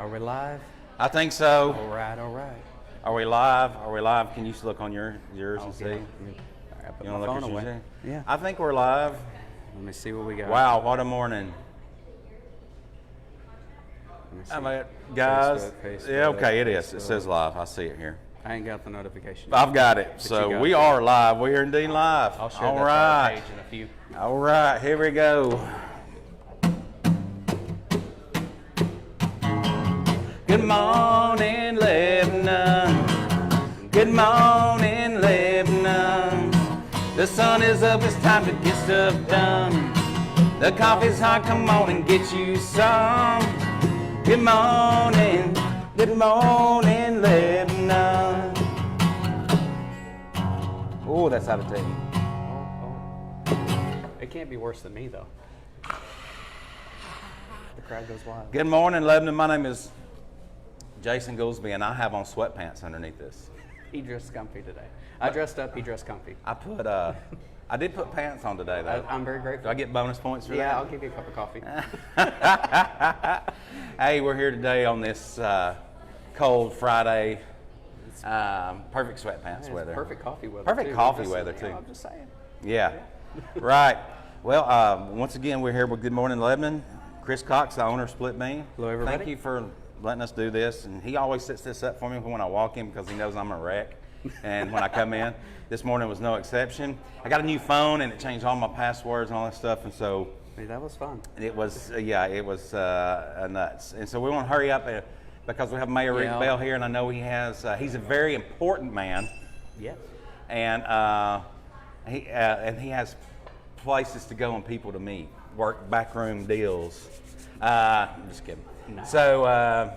Are we live? I think so. All right, all right. Are we live? Are we live? Can you look on yours and see? All right, I put You my want to phone look at away. yours? Yeah. I think we're live. Let me see what we got. Wow, what a morning. Let me see. How about guys? Facebook, Yeah, okay, it is. Facebook. It says live. I see it here. I ain't got the notification. I've got it. But So you got we it. are live. We are indeed live. I'll share All that right. page in a few. All right, here we go. Good morning, Lebanon. Good morning, Lebanon. The sun is up, it's time to get stuff done. The coffee's hot, come on and get you some. Good morning, Lebanon. Oh, that's out of tune. It can't be worse than me, though. The crowd goes wild. Good morning, Lebanon. My name is Jason Goolsby, and I have on sweatpants underneath this. He dressed comfy today. I dressed up, he dressed comfy. I did put pants on today, though. I'm very Do grateful. I get bonus points for Yeah, that? I'll give you a cup of coffee. Hey, we're here today on this cold Friday. Perfect sweatpants It's weather. perfect coffee weather. Perfect too. coffee Just, weather, you too. know, I'm just saying. Yeah, right. Well, once again, we're here with Good Morning Lebanon. Chris Cox, the owner of Split Bean. Hello, everybody. Thank you for letting us do this. And he always sets this up for me when I walk in because he knows I'm a wreck. And when I come in, this morning was no exception. I got a new phone and it changed all my passwords and all that stuff. And so Hey, that was fun. it was, nuts. And so we want to hurry up because we have Mayor Rick Yeah. Bell here, and I know he has, he's a very important man. Yeah. And he has places to go and people to meet, work backroom deals. I'm just kidding. No. So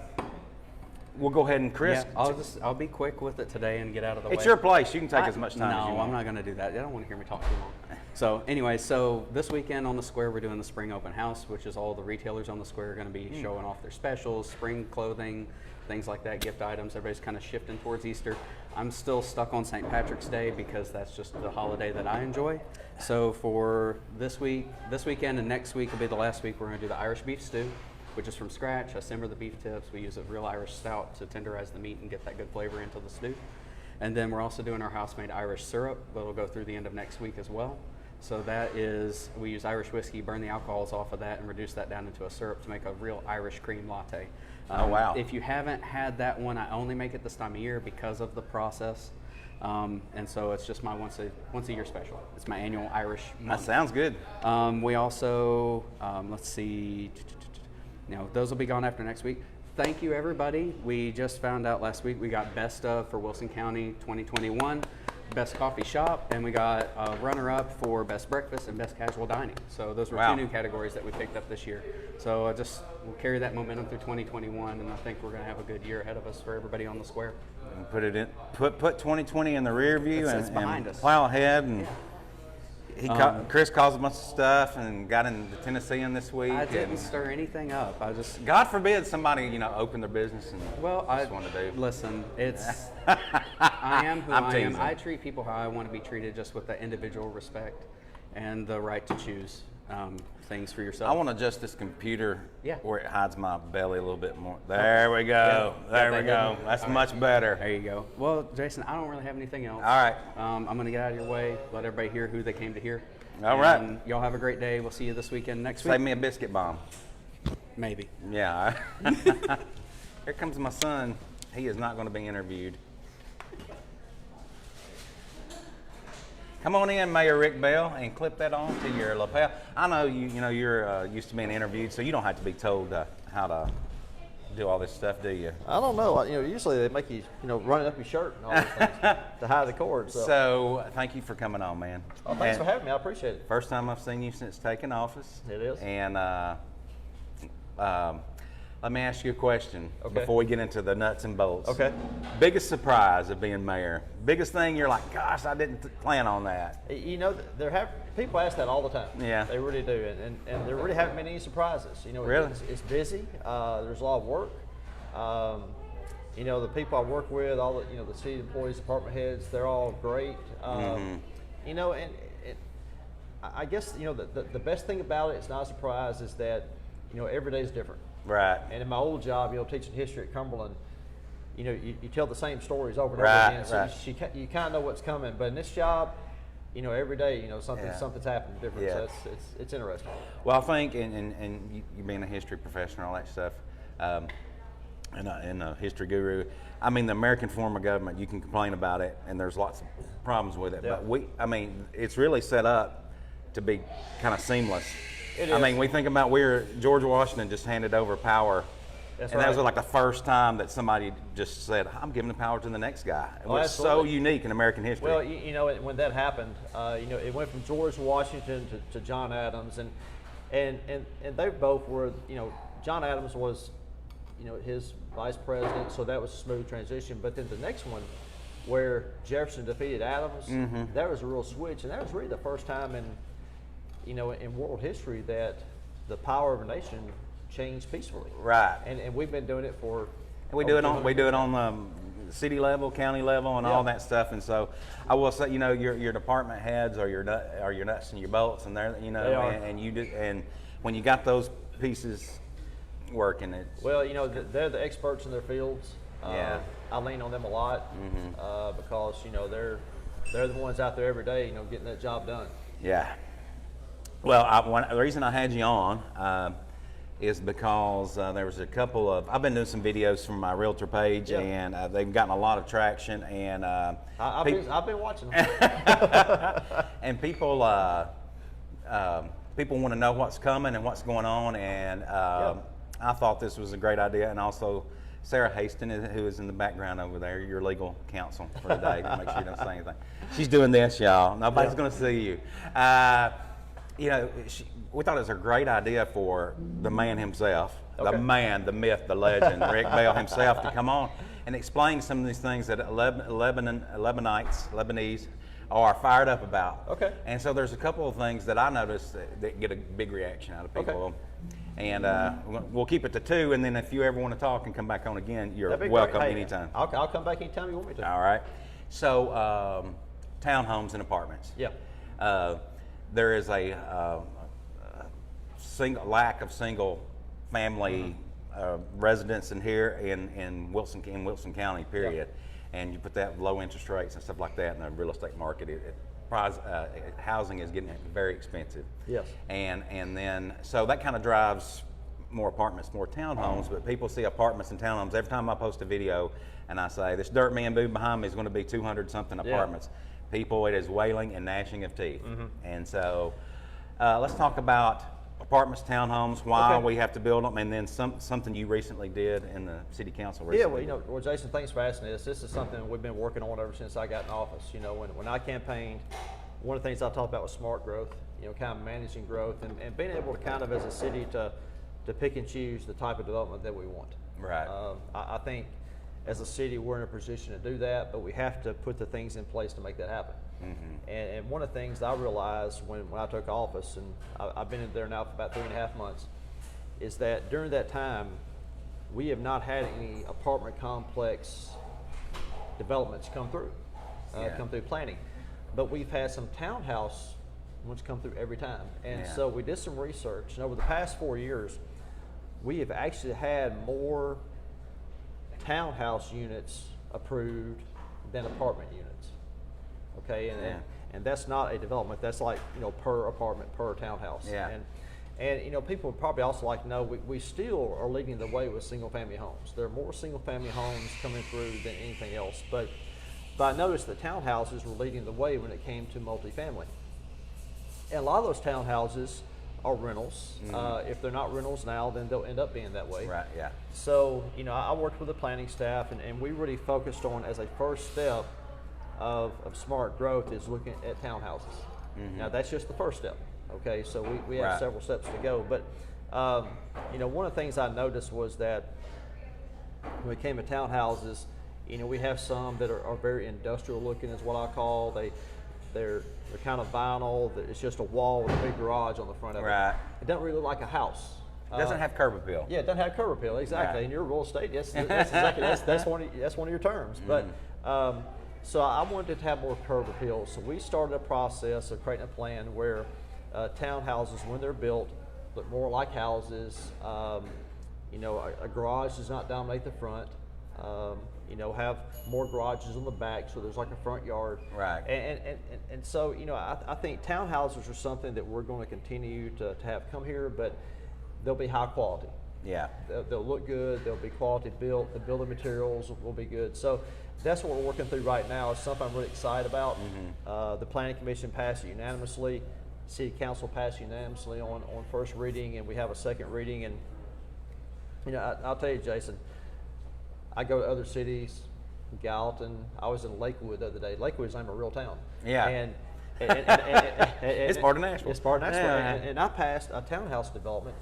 we'll go ahead and Chris. Yeah, I'll be quick with it today and get out of the way. It's your place. You can take as much time as you No, want. I'm not going to do that. I don't want to hear me talk too long. So anyway, so this weekend on the square, we're doing the spring open house, which is all the retailers on the square are going to be showing off their specials, spring clothing, things like that, gift items. Everybody's kind of shifting towards Easter. I'm still stuck on St. Patrick's Day because that's just the holiday that I enjoy. So for this weekend and next week will be the last week, we're going to do the Irish beef stew, which is from scratch. I simmer the beef tips. We use a real Irish stout to tenderize the meat and get that good flavor into the stew. And then we're also doing our house-made Irish syrup that'll go through the end of next week as well. So that is, we use Irish whiskey, burn the alcohols off of that, and reduce that down into a syrup to make a real Irish cream latte. Oh, wow. If you haven't had that one, I only make it this time of year because of the process. And so it's just my once a year special. It's my annual Irish month. That sounds good. We also, let's see, those will be gone after next week. Thank you, everybody. We just found out last week we got Best of for Wilson County 2021, Best Coffee Shop, and we got a runner-up for Best Breakfast and Best Casual Dining. So those were Wow. 2 new categories that we picked up this year. So we'll carry that momentum through 2021, and I think we're going to have a good year ahead of us for everybody on the square. And put it in. Put 2020 in the rear view It's behind and us. plow ahead. And Yeah. Chris caused a bunch of stuff and got into Tennessee in this week. I didn't and stir anything up. God forbid somebody open their business and I just want to do. listen. It's I am who I'm I am. teasing. I treat people how I want to be treated, just with the individual respect and the right to choose things for yourself. I want to adjust this computer Yeah. where it hides my belly a little bit more. There we go. Yeah. There Got we that go. good? That's All much better. There you go. Well, Jason, I don't really have anything else. All right. I'm going to get out of your way, let everybody hear who they came to hear. All right. And y'all have a great day. We'll see you this weekend next Save week. me a biscuit bomb. Maybe. Yeah. Here comes my son. He is not going to be interviewed. Come on in, Mayor Rick Bell, and clip that on to your lapel. I know you're used to being interviewed, so you don't have to be told how to do all this stuff, do you? I don't know. Usually they make you, running up your shirt and all those things to hide the cord. So thank you for coming on, man. Oh, thanks And for having me. I appreciate it. First time I've seen you since taking office. It is. And let me ask you a question Okay. before we get into the nuts and bolts. Okay. Biggest surprise of being mayor? Biggest thing you're like, gosh, I didn't plan on that. People ask that all the time. Yeah. They really do, and there really haven't been any surprises. Really? It's busy. There's a lot of work. The people I work with, all the city employees, department heads, they're all great. And I guess the best thing about it, it's not a surprise, is that every day is different. Right. And in my old job, teaching history at Cumberland, you tell the same stories over and Right, over again. So right. you kind of know what's coming. But in this job, every day, Yeah. something's happening different. Yeah. So it's interesting. Well, I think, and you being a history professor and all that stuff, and a history guru, I mean, the American form of government, you can complain about it, and there's lots of problems with it. Yeah. But it's really set up to be kind of seamless. It I is. mean, we think about George Washington just handed over power. That's and that was right. like the first time that somebody just said, I'm giving the power to the next guy. It was so absolutely. unique in American history. Well, when that happened, it went from George Washington to John Adams, and they both were, John Adams was, his vice president, so that was a smooth transition. But then the next one, where Jefferson defeated Adams, that was a real switch, and that was really the first time in world history that the power of a nation changed peacefully. Right. And we've been doing it for. We do it on city level, county level, and all that stuff. And so, I will say, your department heads are your nuts and your bolts, and they're They are. and you do, and when you got those pieces working, it's Well, they're the experts in their fields. Yeah. I lean on them a lot because they're the ones out there every day, getting that job done. yeah. Well, the reason I had you on is because there was a couple of I've been doing some videos from my realtor page, Yeah. and they've gotten a lot of traction, and I've been watching them. and people people want to know what's coming and what's going on, and I thought this was a great idea. And also Sarah Haston, who is in the background over there, your legal counsel for today, to make sure you don't say anything. She's doing this, y'all. Nobody's going to see you. We thought it was a great idea for the man himself, Okay. the man, the myth, the legend, Rick Bell himself, to come on and explain some of these things that Lebanese are fired up about. Okay. And so there's a couple of things that I noticed that get a big reaction out of people. Okay. And we'll keep it to 2, and then if you ever want to talk and come back on again, you're That'd be welcome great. Hey, anytime. I'll come back anytime you want me to. All right. So, townhomes and apartments. Yeah. There is a lack of single family residents in here in Wilson County, period. Yeah. And you put that with low interest rates and stuff like that in the real estate market, housing is getting very expensive. Yes. And then so that kind of drives more apartments, more townhomes. But people see apartments and townhomes every time I post a video, and I say this dirt man booth behind me is going to be 200 something apartments. People, it is wailing and gnashing of teeth. And so let's talk about apartments, townhomes, why Okay. we have to build them, and then something you recently did in the city council recently. Yeah, well, Jason, thanks for asking this. This is something we've been working on ever since I got in office. When I campaigned, one of the things I talked about was smart growth, kind of managing growth and being able to kind of as a city to pick and choose the type of development that we want. Right. I think as a city, we're in a position to do that, but we have to put the things in place to make that happen. And one of the things I realized when I took office, and I've been in there now for about 3.5 months, is that during that time, we have not had any apartment complex developments come through planning. But we've had some townhouse ones come through every time. And so we did some research, and over the past 4 years, we have actually had more townhouse units approved than apartment units. Okay, and that's not a development. That's like per apartment, per townhouse. Yeah. And people would probably also like to know we still are leading the way with single family homes. There are more single family homes coming through than anything else. But I noticed that townhouses were leading the way when it came to multifamily. And a lot of those townhouses are rentals. If they're not rentals now, then they'll end up being that way. Right, yeah. So, I worked with the planning staff, and we really focused on, as a first step of smart growth, is looking at townhouses. Now, that's just the first step, okay? So we have several steps to go. But, one of the things I noticed was that when it came to townhouses, we have some that are very industrial looking, is what I call. They're kind of vinyl. It's just a wall with a big garage on the front of it. Right. It doesn't really look like a house. It doesn't have curb appeal. Yeah, it doesn't have curb appeal, exactly. Right. And your real estate, that's exactly that's one of your terms. But so I wanted to have more curb appeal. So we started a process of creating a plan where townhouses, when they're built, look more like houses. You know, a garage does not dominate the front. You know, have more garages on the back, so there's like a front yard. Right. And so, you know, I think townhouses are something that we're going to continue to have come here, but they'll be high quality. Yeah. They'll look good. They'll be quality built. The building materials will be good. So that's what we're working through right now. It's something I'm really excited about. The Planning Commission passed it unanimously. City Council passed unanimously on first reading, and we have a second reading. And you know, I'll tell you, Jason, I go to other cities, Gallatin. I was in Lakewood the other day. Lakewood's not even a real town. Yeah. And It's part of Nashville. It's part of Nashville. Yeah. And I passed a townhouse development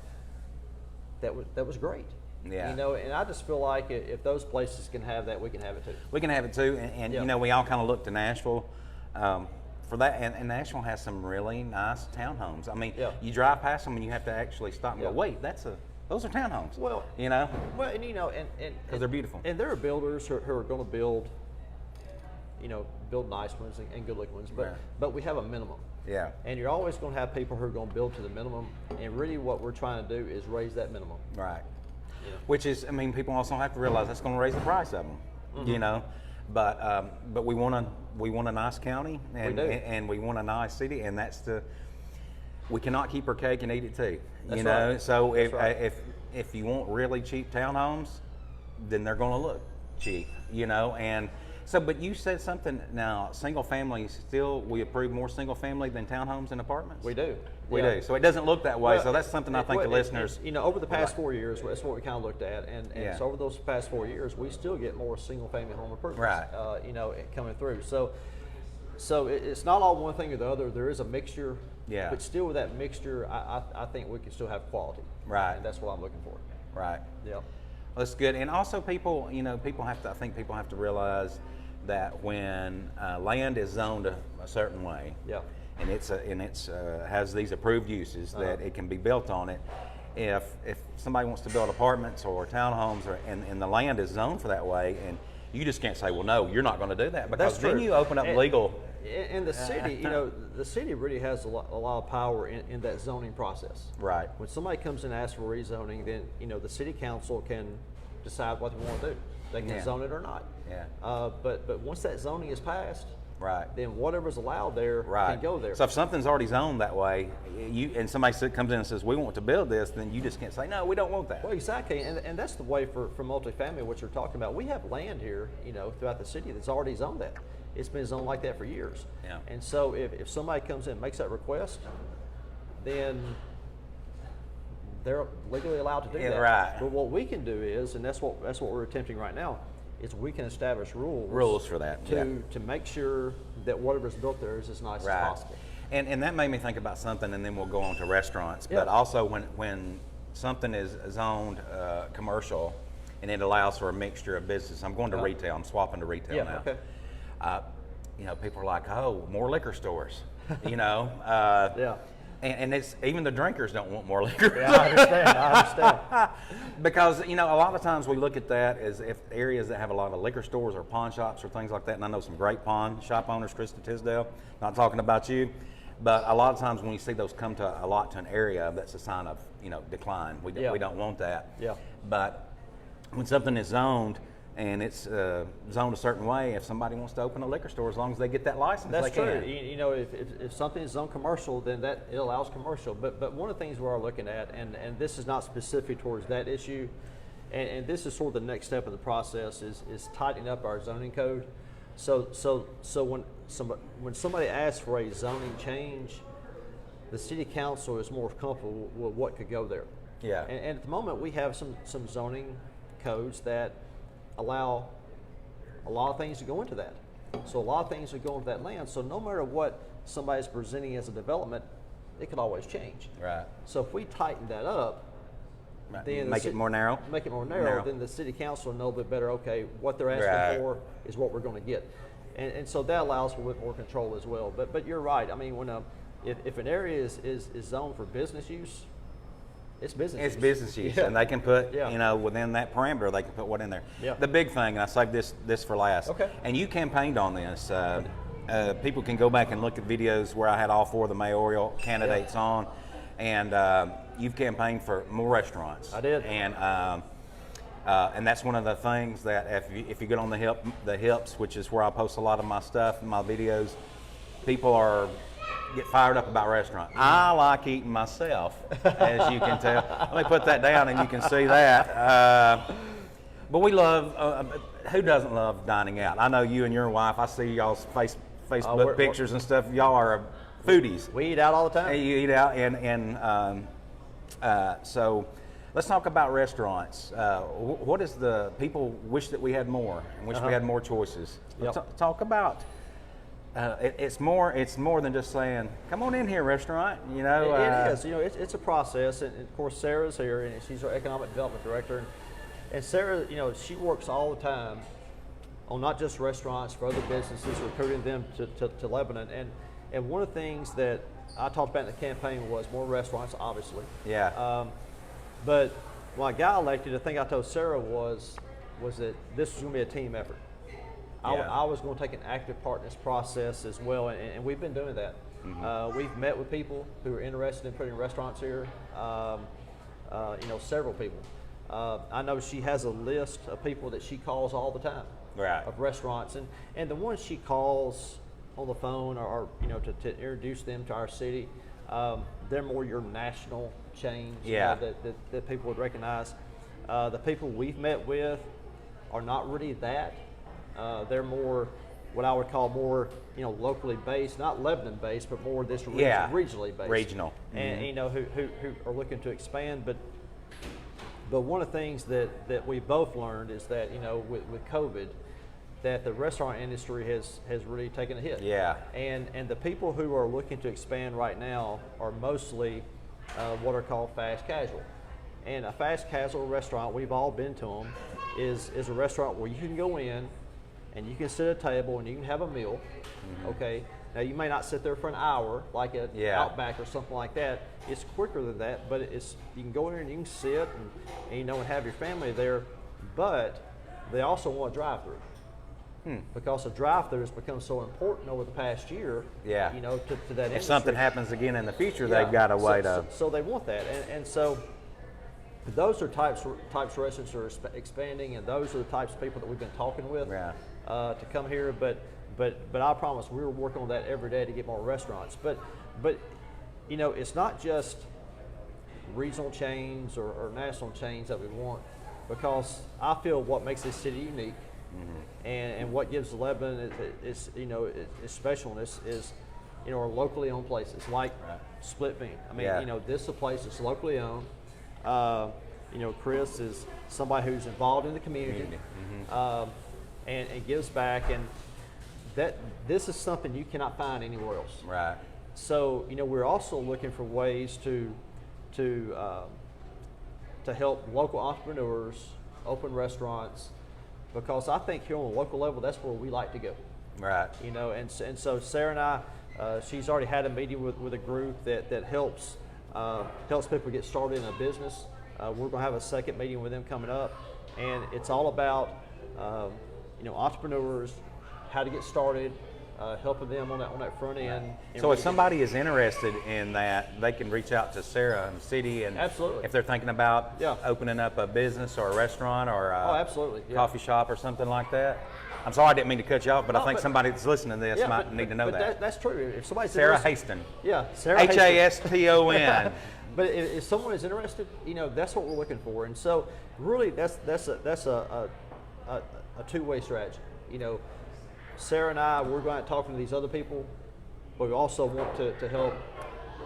that was great. Yeah. You know, and I just feel like if those places can have that, we can have it too. We can have it too, and Yeah. you know, we all kind of look to Nashville for that, and Nashville has some really nice townhomes. I mean, Yeah. you drive past them and you have to actually stop and Yeah. go, wait, those are townhomes. Well, you know, Well, and you know, and because they're beautiful. And there are builders who are going to build, you know, build nice ones and good looking ones, Right. but we have a minimum. Yeah. And you're always going to have people who are going to build to the minimum, and really what we're trying to do is raise that minimum. Right. You know? Which is, I mean, people also have to realize that's going to raise the price of them. Mm-hmm. You know, but we want a nice county, and We do. and we want a nice city, and we cannot keep our cake and eat it too. That's you know, right. so That's right. if you want really cheap townhomes, then they're going to look cheap. You know, and so, but you said something now. Single family still, we approve more single family than townhomes and apartments. We do. We Yeah. do. So it doesn't look that way. Well, So that's something I think the listeners. you know, over the past like. 4 years, that's what we kind of looked at, and Yeah. so over those past 4 years, we still get more single-family home improvements, Right. you know, coming through. So it's not all one thing or the other. There is a mixture, Yeah. but still with that mixture, I think we can still have quality, Right. And that's what I'm looking for. Right. Yeah. That's good. And also, people have to realize that when land is zoned a certain way, Yeah. and it's has these approved uses that it can be built on it. If somebody wants to build apartments or townhomes, and the land is zoned for that way, and you just can't say, well, no, you're not going to do that, because That's then true. you open up legal. And the city, you know, the city really has a lot of power in that zoning process. Right. When somebody comes in and asks for rezoning, then, you know, the city council can decide what they want to do. They can Yeah. zone it or not. Yeah. But once that zoning is passed, Right. then whatever's allowed there Right. can go there. So if something's already zoned that way, and somebody comes in and says, we want to build this, then you just can't say, no, we don't want that. Well, exactly, and that's the way for multifamily, what you're talking about. We have land here, you know, throughout the city that's already zoned that. It's been zoned like that for years. Yeah. And so if somebody comes in and makes that request, then they're legally allowed to do Yeah, that. right. But what we can do is, and that's what we're attempting right now, is we can establish Rules for that, yeah. to make sure that whatever's built there is as nice Right. as possible. And that made me think about something, and then we'll go on to restaurants. Yeah. But also when something is zoned commercial, and it allows for a mixture of business. I'm going to retail. I'm swapping to retail Yeah, now. okay. You know, people are like, oh, more liquor stores. You know. Yeah. And it's even the drinkers don't want more liquor. Yeah, I understand. Because, you know, a lot of times we look at that as if areas that have a lot of liquor stores or pawn shops or things like that, and I know some great pawn shop owners, Krista Tisdale, not talking about you, but a lot of times when you see those come to an area, that's a sign of, you know, decline. We don't want that. Yeah. But when something is zoned and it's zoned a certain way, if somebody wants to open a liquor store, as long as they get that license, That's they true. can. You know, if something is zoned commercial, then that it allows commercial. But one of the things we are looking at, and this is not specific towards that issue, and this is sort of the next step in the process, is tightening up our zoning code. So when somebody asks for a zoning change, the city council is more comfortable with what could go there. Yeah. And at the moment, we have some zoning codes that allow a lot of things to go into that. So a lot of things would go into that land. So no matter what somebody's presenting as a development, it could always change. Right. So if we tighten that up, Right. then Make it more narrow? Make it more narrow, then the city council will know a bit better, okay, what they're asking Right. for is what we're going to get. And so that allows for a bit more control as well. But you're right. I mean, when if an area is zoned for business use, it's business It's use. business use, Yeah. and they can put, Yeah. you know, within that parameter, they can put what in there. Yeah. The big thing, and I saved this for last. Okay. And you campaigned on this. People can go back and look at videos where I had all four of the mayoral candidates on, and you've campaigned for more restaurants. I did. And that's one of the things that if you get on the hips, which is where I post a lot of my stuff and my videos, people get fired up about restaurants. I like eating myself, as you can tell. Let me put that down and you can see that. But we love, who doesn't love dining out? I know you and your wife, I see y'all's Facebook pictures and stuff. Y'all are foodies. We eat out all the time. You eat out, so let's talk about restaurants. What is the people wish that we had more and wish we had more choices? Yep. Talk about. It's more than just saying, "Come on in here, restaurant." You know, it is. You know, it's a process, and of course Sarah's here, and she's our economic development director. And Sarah, you know, she works all the time on not just restaurants, for other businesses, recruiting them to Lebanon. And one of the things that I talked about in the campaign was more restaurants, obviously. Yeah. But when I got elected, the thing I told Sarah was that this was going to be a team effort. I was going to take an active part in this process as well, and we've been doing that. Mm-hmm. We've met with people who are interested in putting restaurants here. You know, several people. I know she has a list of people that she calls all the time, right, of restaurants, and the ones she calls on the phone or you know to introduce them to our city, they're more your national chains, yeah, you know, that people would recognize. The people we've met with are not really that. They're more what I would call more, you know, locally based, not Lebanon based, but more this regionally based. Regional. And mm-hmm. you know who are looking to expand, but one of the things that we both learned is that, you know, with COVID, that the restaurant industry has really taken a hit. Yeah. And the people who are looking to expand right now are mostly what are called fast casual. And a fast casual restaurant, we've all been to them, is a restaurant where you can go in and you can sit at a table and you can have a meal. Mm-hmm. Okay. Now you may not sit there for an hour like at Outback or something like that. It's quicker than that, but you can go in there and you can sit and you know, and have your family there. But they also want a drive-through. Because the drive-through has become so important over the past year. Yeah. You know, to that industry. If something happens again in the future, they've got a way to. So they want that, and so those are types of restaurants that are expanding, and those are the types of people that we've been talking with to come here. But I promise we're working on that every day to get more restaurants. But you know, it's not just regional chains or national chains that we want, because I feel what makes this city unique, mm-hmm. and what gives Lebanon is you know, its specialness is, you know, our locally owned places like Split Bean. I mean, you know, this is a place that's locally owned. You know, Chris is somebody who's involved in the community, mm-hmm. And gives back, and this is something you cannot find anywhere else. Right. So, you know, we're also looking for ways to help local entrepreneurs open restaurants, because I think here on the local level, that's where we like to go. Right. You know, and so Sarah and I, she's already had a meeting with a group that helps people get started in a business. We're going to have a second meeting with them coming up, and it's all about you know, entrepreneurs, how to get started, helping them on that front end. So if somebody is interested in that, they can reach out to Sarah in the city, and absolutely, if they're thinking about opening up a business or a restaurant or a coffee shop or something like that. I'm sorry, I didn't mean to cut you off, but I think somebody that's listening to this might need to know that. That's true. If somebody's Sarah Haston. Yeah, Sarah Haston. But if someone is interested, you know, that's what we're looking for. And so really that's a two-way strategy. You know, Sarah and I, we're going to talk to these other people, but we also want to help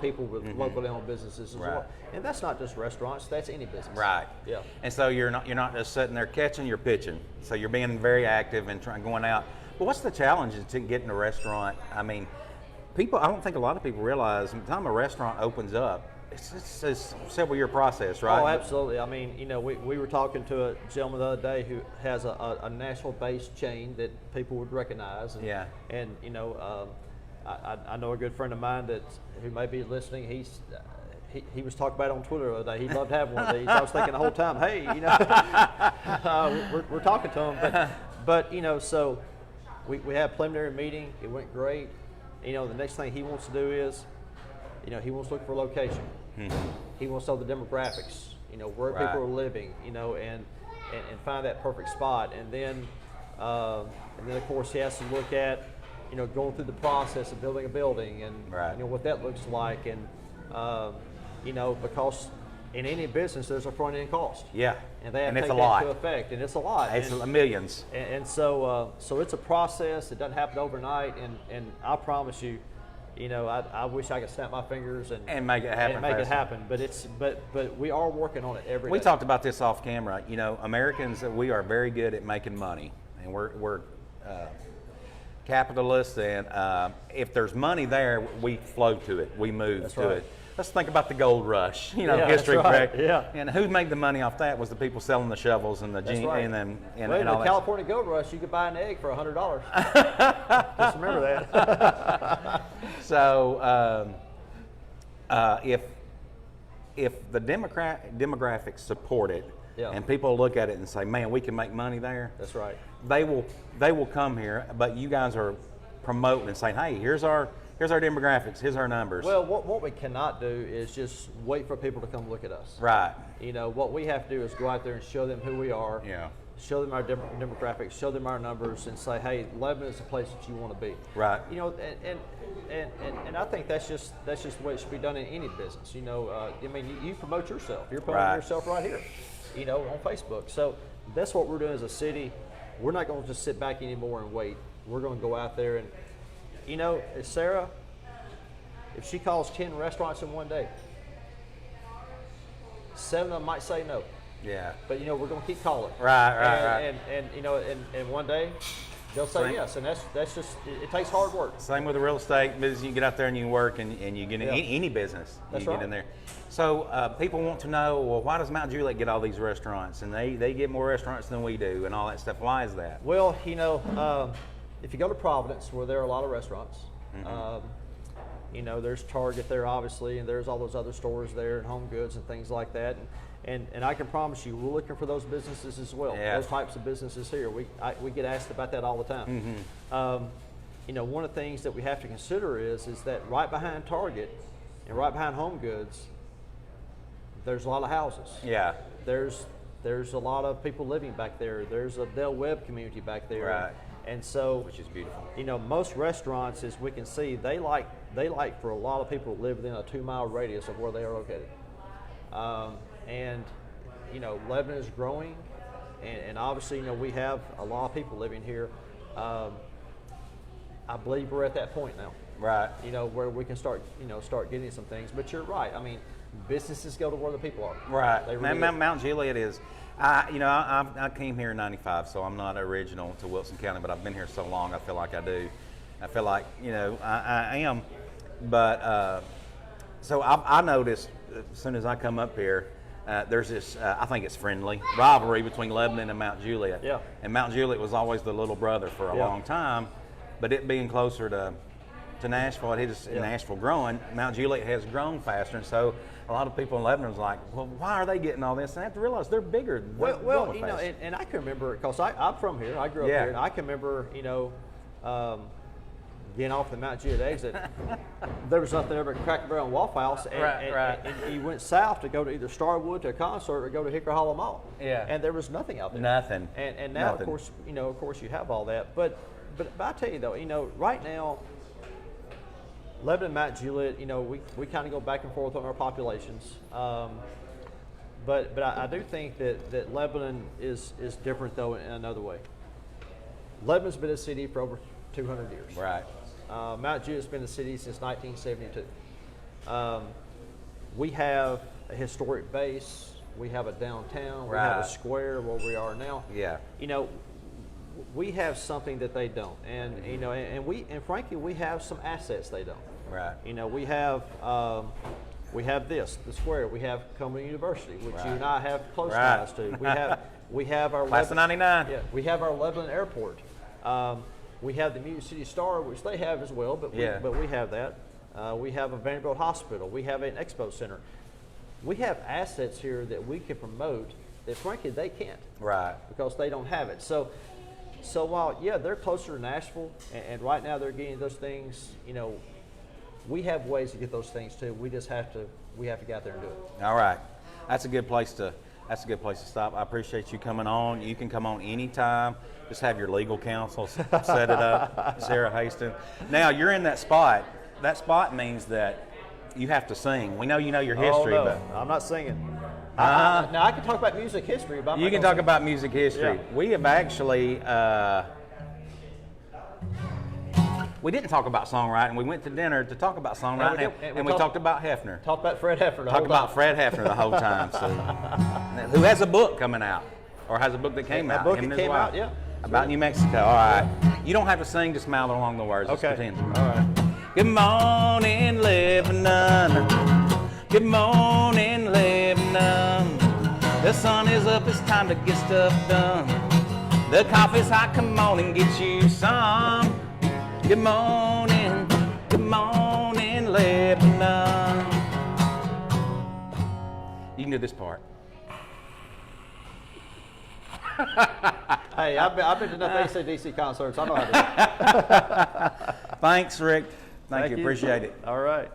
people with mm-hmm. locally owned businesses as well. And that's not just restaurants, that's any business. Right. Yeah. And so you're not just sitting there catching, you're pitching. So you're being very active and going out. But what's the challenge to getting a restaurant? I mean, I don't think a lot of people realize by the time a restaurant opens up, it's a several year process, right? Oh, absolutely. I mean, you know, we were talking to a gentleman the other day who has a national based chain that people would recognize. And, and you know, I know a good friend of mine who may be listening. He was talking about it on Twitter the other day. He'd love to have one of these. I was thinking the whole time, hey, you know, we're talking to him. But you know, so we had a preliminary meeting. It went great. You know, the next thing he wants to do is, you know, he wants to look for a location. Mm-hmm. He wants to know the demographics, you know, where Right. people are living, you know, and find that perfect spot. And then of course he has to look at, you know, going through the process of building a building and Right. you know what that looks like, and you know, because in any business there's a front end cost. Yeah. And they have And to it's take a that lot. into effect, and it's a lot. It's And- millions. and so it's a process. It doesn't happen overnight, and I promise you, you know, I wish I could snap my fingers and make it happen. and make it faster. happen. But we are working on it every We day. talked about this off camera. You know, Americans, we are very good at making money, and we're capitalists. And if there's money there, we flow to it. We move That's to right. it. Let's think about the gold rush. You know, Yeah, that's history. right. Correct? Yeah. And who made the money off that was the people selling the shovels and the That's jeans right. and then and, Well, and in all the that. California Gold Rush, you could buy an egg for $100. Just remember that. So if the demographics support it, Yeah. and people look at it and say, "Man, we can make money there," That's right. they will come here. But you guys are promoting and saying, "Hey, here's our demographics, here's our numbers." Well, what we cannot do is just wait for people to come look at us. right. You know, what we have to do is go out there and show them who we are. Yeah. Show them our demographics, show them our numbers, and say, "Hey, Lebanon is the place that you want to be." Right. You know, and I think that's just the way it should be done in any business. You know, I mean, you promote yourself. You're promoting Right. yourself right here. You know, on Facebook. So that's what we're doing as a city. We're not going to just sit back anymore and wait. We're going to go out there and, you know, Sarah, if she calls 10 restaurants in one day, 7 of them might say no. Yeah. But you know, we're going to keep calling. Right. And you know, and one day they'll say Same. yes, and that's just it takes hard work. Same with the real estate business. You get out there and you work, and you get in Yeah. any business. That's you get right. in there. So people want to know, well, why does Mount Juliet get all these restaurants, and they get more restaurants than we do, and all that stuff? Why is that? Well, you know, if you go to Providence, where there are a lot of restaurants, you know, there's Target there, obviously, and there's all those other stores there, and Home Goods and things like that. And I can promise you, we're looking for those businesses as well. Yeah. Those types of businesses here. We get asked about that all the time. You know, one of the things that we have to consider is that right behind Target and right behind Home Goods, there's a lot of houses. Yeah. There's a lot of people living back there. There's a Del Webb community back there. Right. And so, Which is beautiful. you know, most restaurants, as we can see, they like for a lot of people to live within a 2-mile radius of where they are located. And you know, Lebanon is growing, and obviously, you know, we have a lot of people living here. I believe we're at that point now. Right. You know, where we can start getting some things. But you're right. I mean, businesses go to where the people are. Right. They really Mount Juliet is. I came here in '95, so I'm not original to Wilson County, but I've been here so long. I feel like I do. I feel like I am. But so I noticed as soon as I come up here, there's this. I think it's friendly rivalry between Lebanon and Mount Juliet. Yeah. And Mount Juliet was always the little brother for a Yeah. long time, but it being closer to Nashville, it is Yeah. Nashville growing. Mount Juliet has grown faster, and so a lot of people in Lebanon was like, "Well, why are they getting all this?" And I have to realize they're bigger. They're Well, growing you know, faster. and I can remember, because I'm from here. I grew up Yeah. here, and I can remember, you know, getting off the Mount Juliet exit. There was nothing there but Cracker Barrel and Waffle House, and, Right. and you went south to go to either Starwood to a concert or go to Hickory Hollow Mall. Yeah. And there was nothing out there. Nothing. And now, Nothing. of course, you have all that. But I tell you though, you know, right now, Lebanon and Mount Juliet, you know, we kind of go back and forth on our populations. But I do think that Lebanon is different though in another way. Lebanon's been a city for over 200 years. Right. Mount Juliet's been a city since 1972. We have a historic base. We have a downtown. We have Right. a square where we are now. Yeah. You know, we have something that they don't, and you know, and frankly, we have some assets they don't. Right. You know, we have this, the square. We have Cumberland University, which you and I have close Right. ties to. We have our Class of '99. Yeah, we have our Lebanon Airport. We have the Music City Star, which they have as well, but Yeah. we have that. We have a Vanderbilt Hospital. We have an expo center. We have assets here that we can promote that frankly they can't. Right. Because they don't have it. So while they're closer to Nashville, and right now they're getting those things, you know, we have ways to get those things too. We just have to get out there and do it. All right. That's a good place to stop. I appreciate you coming on. You can come on anytime. Just have your legal counsel set it up, Sarah Hastings. Now, you're in that spot. That spot means that you have to sing. We know you know your history, oh, no. but I'm not singing. Now, I can talk about music history, but you can talk about music history. Yeah. We have actually, we didn't talk about songwriting. We went to dinner to talk about songwriting, and we talked about Hefner. Talked about Fred Hefner. Talked about Fred Hefner the whole time. So, who has a book coming out, or has a book that came out? A book him that and his came wife. out, yeah. About New Mexico. All right. You don't have to sing. Just mouth along the words. Just Okay. pretend. All right. Good morning, Lebanon. Good morning, Lebanon. The sun is up, it's time to get stuff done. The coffee's hot, come on and get you some. Good morning, Lebanon. You can do this part. Hey, I've been to enough AC/DC concerts. I know how to do it. Thanks, Rick. Thank you, you. appreciate it. All right.